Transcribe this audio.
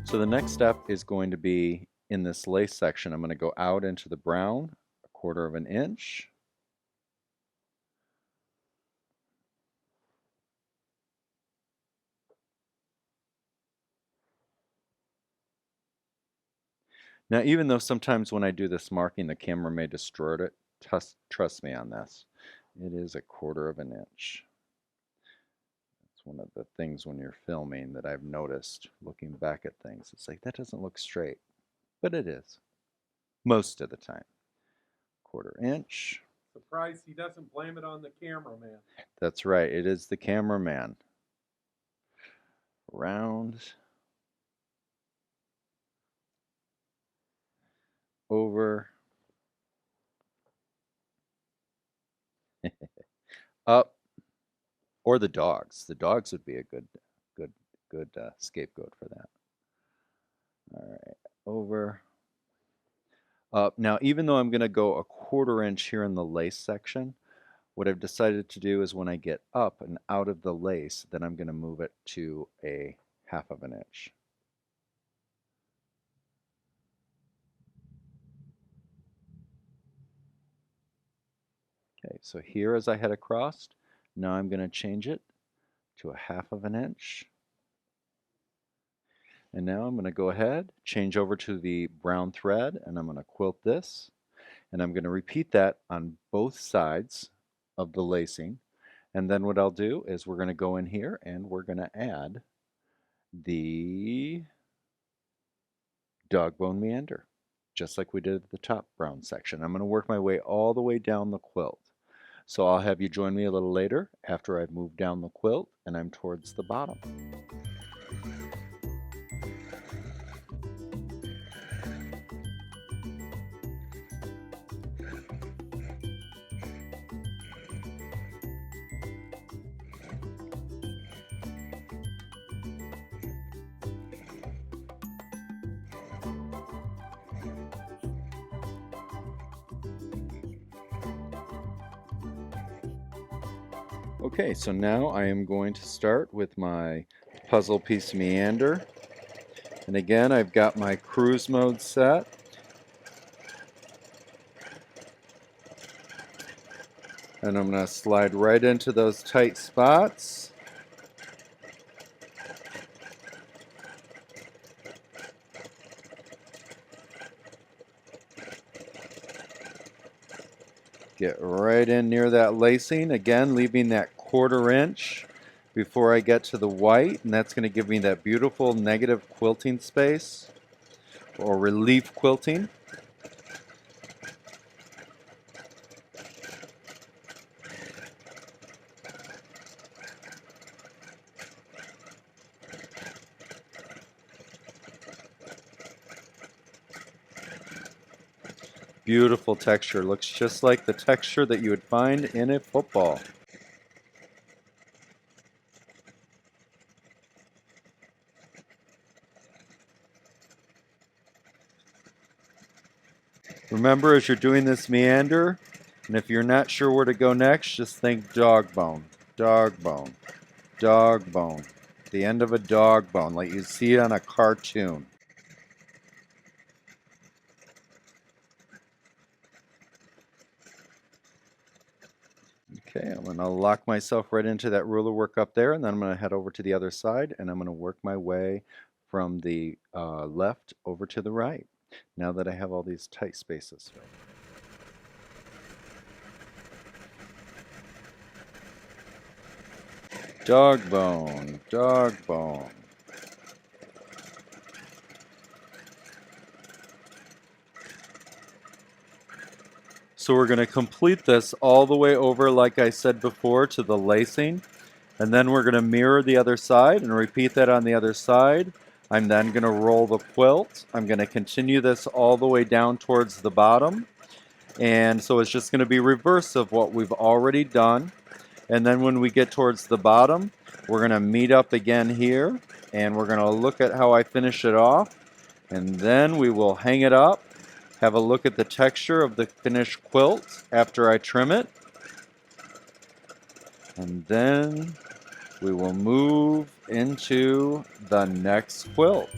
So the next step is going to be in this lace section. I'm going to go out into the brown, 1/4 of an inch. Now, even though sometimes when I do this marking, the camera may distort it, trust me on this. It is 1/4 of an inch. It's one of the things when you're filming that I've noticed looking back at things. It's like, that doesn't look straight, but it is most of the time. 1/4 inch. Surprised he doesn't blame it on the cameraman. That's right, it is the cameraman. Round, over, up, or the dogs. The dogs would be a good scapegoat for that. All right, over, up. Now, even though I'm going to go 1/4 inch here in the lace section, what I've decided to do is when I get up and out of the lace, then I'm going to move it to a 1/2 of an inch. Okay, so here as I head across, now I'm going to change it to a 1/2 of an inch. And now I'm going to go ahead, change over to the brown thread, and I'm going to quilt this. And I'm going to repeat that on both sides of the lacing. And then what I'll do is we're going to go in here and we're going to add the dog bone meander, just like we did at the top brown section. I'm going to work my way all the way down the quilt. So I'll have you join me a little later after I've moved down the quilt and I'm towards the bottom. Okay, so now I am going to start with my puzzle piece meander. And again, I've got my cruise mode set. And I'm going to slide right into those tight spots. Get right in near that lacing, again leaving that 1/4 inch before I get to the white, and that's going to give me that beautiful negative quilting space or relief quilting. Beautiful texture, looks just like the texture that you would find in a football. Remember, as you're doing this meander, and if you're not sure where to go next, just think dog bone, dog bone, dog bone. The end of a dog bone, like you see on a cartoon. Okay, I'm going to lock myself right into that ruler work up there, and then I'm going to head over to the other side, and I'm going to work my way from the left over to the right, now that I have all these tight spaces. Dog bone, dog bone. So we're going to complete this all the way over, like I said before, to the lacing. And then we're going to mirror the other side and repeat that on the other side. I'm then going to roll the quilt. I'm going to continue this all the way down towards the bottom. And so it's just going to be reverse of what we've already done. And then when we get towards the bottom, we're going to meet up again here. And we're going to look at how I finish it off. And then we will hang it up. Have a look at the texture of the finished quilt after I trim it. And then we will move into the next quilt.